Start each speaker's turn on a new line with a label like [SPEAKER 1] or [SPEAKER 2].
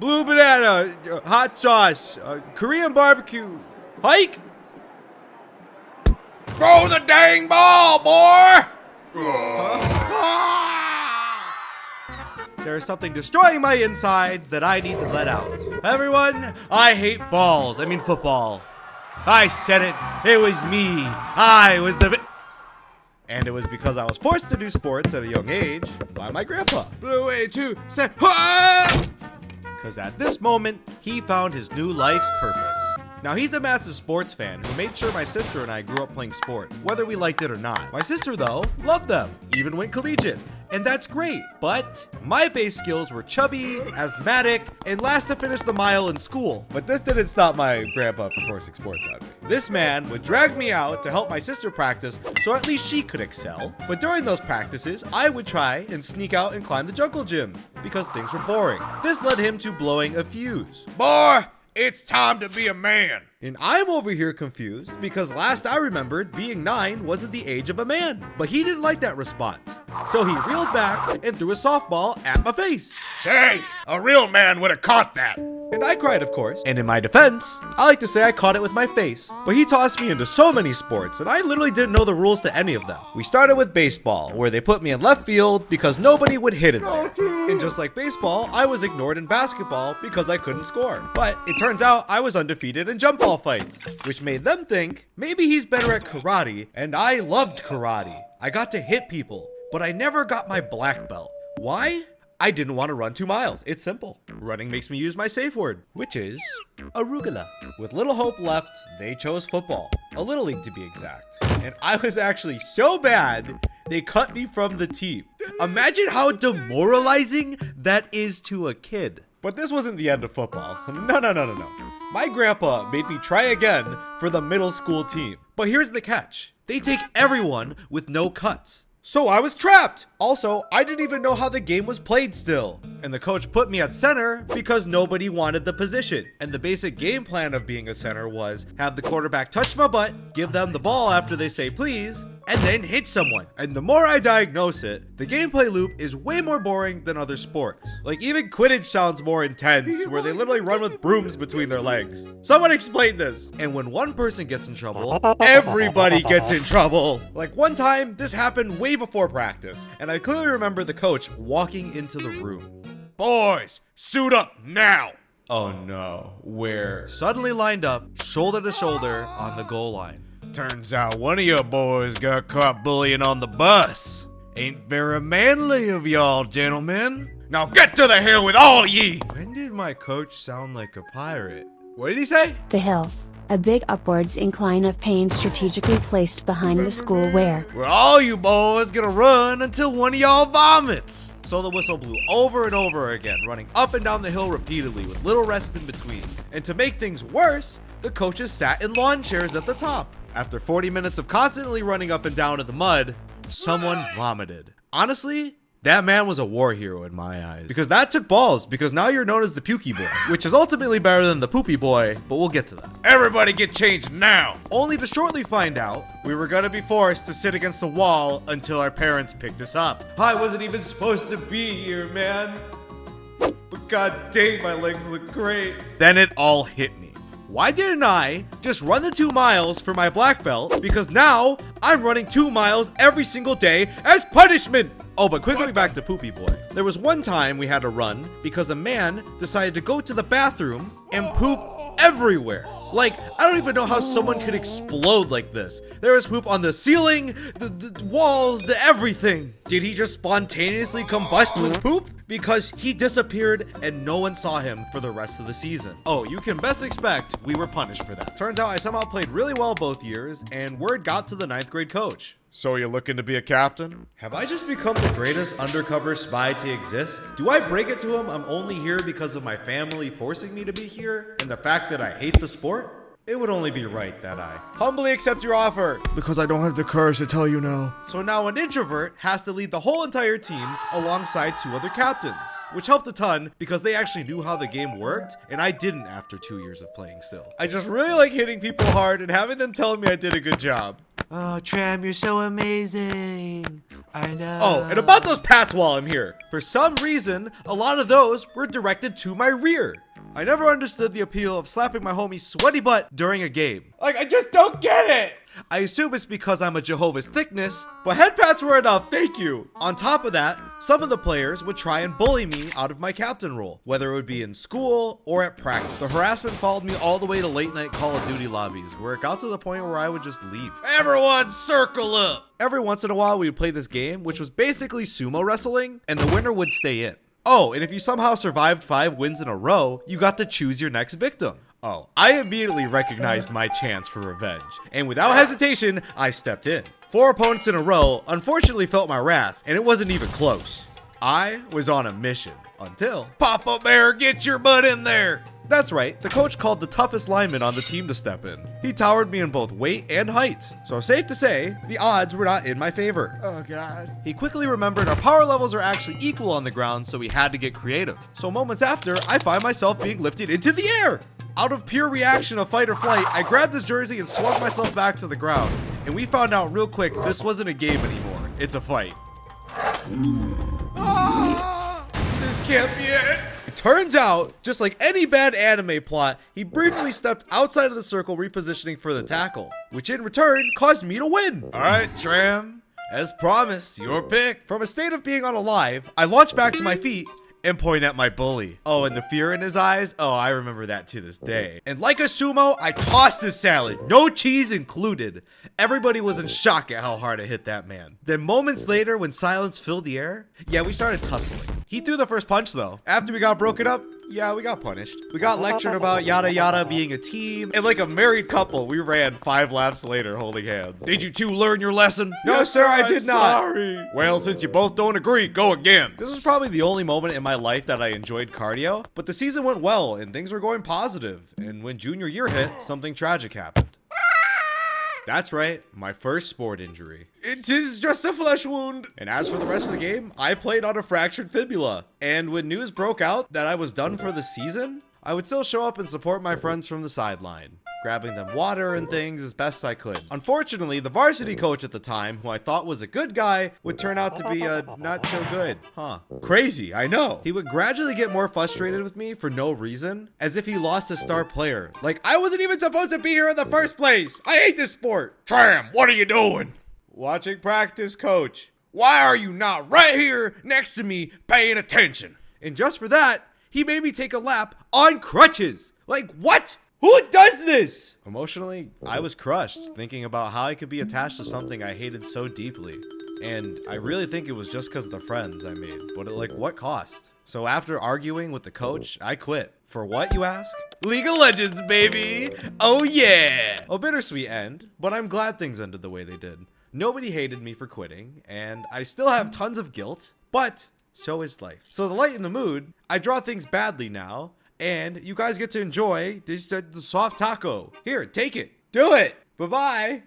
[SPEAKER 1] blue banana, hot sauce, Korean barbecue. Hike?
[SPEAKER 2] Throw the dang ball, boy!
[SPEAKER 1] There's something destroying my insides that I need to let out. Everyone, I hate balls. I mean football. I said it. It was me. I was the... And it was because I was forced to do sports at a young age by my grandpa.
[SPEAKER 2] Blue 82, say,
[SPEAKER 1] Because at this moment, he found his new life's purpose. Now, he's a massive sports fan who made sure my sister and I grew up playing sports, whether we liked it or not. My sister, though, loved them, even went collegiate. And that's great, but my base skills were chubby, asthmatic, and last to finish the mile in school. But this didn't stop my grandpa from forcing sports on me. This man would drag me out to help my sister practice so at least she could excel. But during those practices, I would try and sneak out and climb the jungle gyms because things were boring. This led him to blowing a fuse.
[SPEAKER 2] boy, it's time to be a man.
[SPEAKER 1] And I'm over here confused because last I remembered, being 9 wasn't the age of a man. But he didn't like that response. So he reeled back and threw a softball at my face.
[SPEAKER 2] Say, a real man would have caught that.
[SPEAKER 1] And I cried, of course. And in my defense, I like to say I caught it with my face. But he tossed me into so many sports, and I literally didn't know the rules to any of them. We started with baseball, where they put me in left field because nobody would hit it there. And just like baseball, I was ignored in basketball because I couldn't score. But it turns out I was undefeated in jump ball fights, which made them think maybe he's better at karate, and I loved karate. I got to hit people, but I never got my black belt. Why? I didn't want to run 2 miles. It's simple. Running makes me use my safe word, which is arugula. With little hope left, they chose football. A little league to be exact. And I was actually so bad, they cut me from the team. Imagine how demoralizing that is to a kid. But this wasn't the end of football. No. My grandpa made me try again for the middle school team. But here's the catch. They take everyone with no cuts. So I was trapped. Also, I didn't even know how the game was played still. And the coach put me at center because nobody wanted the position. And the basic game plan of being a center was have the quarterback touch my butt, give them the ball after they say please, and then hit someone. And the more I diagnose it, the gameplay loop is way more boring than other sports. Like even Quidditch sounds more intense, where they literally run with brooms between their legs. Someone explain this. And when one person gets in trouble, everybody gets in trouble. Like one time, this happened way before practice, and I clearly remember the coach walking into the room.
[SPEAKER 2] Boys, suit up now.
[SPEAKER 1] Oh no, we're suddenly lined up, shoulder to shoulder on the goal line.
[SPEAKER 2] Turns out one of your boys got caught bullying on the bus. Ain't very manly of y'all, gentlemen. Now get to the hill with all ye.
[SPEAKER 1] When did my coach sound like a pirate? What did he say?
[SPEAKER 3] The hill. A big upwards incline of pain strategically placed behind the school where
[SPEAKER 2] all you boys gonna run until one of y'all vomits.
[SPEAKER 1] So the whistle blew over and over again, running up and down the hill repeatedly with little rest in between. And to make things worse, the coaches sat in lawn chairs at the top. After 40 minutes of constantly running up and down in the mud, someone vomited. Honestly, that man was a war hero in my eyes. Because that took balls, because now you're known as the pukey boy, which is ultimately better than the poopy boy, but we'll get to that.
[SPEAKER 2] Everybody get changed now.
[SPEAKER 1] Only to shortly find out we were gonna be forced to sit against the wall until our parents picked us up. I wasn't even supposed to be here, man. But god dang, my legs look great. Then it all hit me. Why didn't I just run the 2 miles for my black belt? Because now I'm running 2 miles every single day as punishment. Oh, but quickly back to Poopy Boy. There was one time we had to run because a man decided to go to the bathroom and poop everywhere. Like, I don't even know how someone could explode like this. There was poop on the ceiling, the walls, the everything. Did he just spontaneously combust with poop? Because he disappeared and no one saw him for the rest of the season. Oh, you can best expect we were punished for that. Turns out I somehow played really well both years, and word got to the 9th grade coach.
[SPEAKER 2] So you looking to be a captain?
[SPEAKER 1] Have I just become the greatest undercover spy to exist? Do I break it to him I'm only here because of my family forcing me to be here and the fact that I hate the sport? It would only be right that I humbly accept your offer.
[SPEAKER 2] Because I don't have the courage to tell you no.
[SPEAKER 1] So now an introvert has to lead the whole entire team alongside 2 other captains, which helped a ton because they actually knew how the game worked and I didn't after 2 years of playing still. I just really like hitting people hard and having them tell me I did a good job.
[SPEAKER 2] Oh, Tram, you're so amazing. I know.
[SPEAKER 1] Oh, and about those pats while I'm here. For some reason, a lot of those were directed to my rear. I never understood the appeal of slapping my homie's sweaty butt during a game.
[SPEAKER 2] Like, I just don't get it.
[SPEAKER 1] I assume it's because I'm a Jehovah's thickness, but head pats were enough, thank you. On top of that, some of the players would try and bully me out of my captain role, whether it would be in school or at practice. The harassment followed me all the way to late night Call of Duty lobbies, where it got to the point where I would just leave.
[SPEAKER 2] Everyone circle up.
[SPEAKER 1] Every once in a while, we would play this game, which was basically sumo wrestling, and the winner would stay in. Oh, and if you somehow survived 5 wins in a row, you got to choose your next victim. Oh, I immediately recognized my chance for revenge, and without hesitation, I stepped in. 4 opponents in a row unfortunately felt my wrath, and it wasn't even close. I was on a mission until
[SPEAKER 2] Papa Bear, get your butt in there.
[SPEAKER 1] That's right, the coach called the toughest lineman on the team to step in. He towered me in both weight and height, so safe to say, the odds were not in my favor.
[SPEAKER 2] Oh, God.
[SPEAKER 1] He quickly remembered our power levels are actually equal on the ground, so we had to get creative. So moments after, I find myself being lifted into the air. Out of pure reaction of fight or flight, I grabbed his jersey and swung myself back to the ground. And we found out real quick, this wasn't a game anymore. It's a fight.
[SPEAKER 2] This can't be it.
[SPEAKER 1] It turns out, just like any bad anime plot, he briefly stepped outside of the circle repositioning for the tackle, which in return caused me to win.
[SPEAKER 2] All right, Tram. As promised, your pick.
[SPEAKER 1] From a state of being unalive, I launched back to my feet and point at my bully. Oh, and the fear in his eyes? Oh, I remember that to this day. And like a sumo, I tossed his salad, no cheese included. Everybody was in shock at how hard I hit that man. Then moments later, when silence filled the air, yeah, we started tussling. He threw the first punch though. After we got broken up, yeah, we got punished. We got lectured about yada yada being a team, and like a married couple, we ran 5 laps later holding hands.
[SPEAKER 2] Did you two learn your lesson?
[SPEAKER 1] No, sir, I did not.
[SPEAKER 2] Sorry. Well, since you both don't agree, go again.
[SPEAKER 1] This was probably the only moment in my life that I enjoyed cardio, but the season went well and things were going positive. And when junior year hit, something tragic happened. That's right, my first sport injury.
[SPEAKER 2] It is just a flesh wound.
[SPEAKER 1] And as for the rest of the game, I played on a fractured fibula. And when news broke out that I was done for the season, I would still show up and support my friends from the sideline, grabbing them water and things as best I could. Unfortunately, the varsity coach at the time, who I thought was a good guy, would turn out to be not so good. Crazy, I know. He would gradually get more frustrated with me for no reason, as if he lost a star player. Like, I wasn't even supposed to be here in the first place. I hate this sport.
[SPEAKER 2] Tram, what are you doing?
[SPEAKER 1] Watching practice, coach.
[SPEAKER 2] Why are you not right here next to me paying attention?
[SPEAKER 1] And just for that, he made me take a lap on crutches. Like, what? Who does this? Emotionally, I was crushed, thinking about how I could be attached to something I hated so deeply. And I really think it was just because of the friends I made, but at like what cost? So after arguing with the coach, I quit. For what, you ask?
[SPEAKER 2] League of Legends, baby. Oh yeah.
[SPEAKER 1] A bittersweet end, but I'm glad things ended the way they did. Nobody hated me for quitting, and I still have tons of guilt, but so is life. So the light in the mood, I draw things badly now, and you guys get to enjoy this soft taco. Here, take it. Do it. Bye-bye.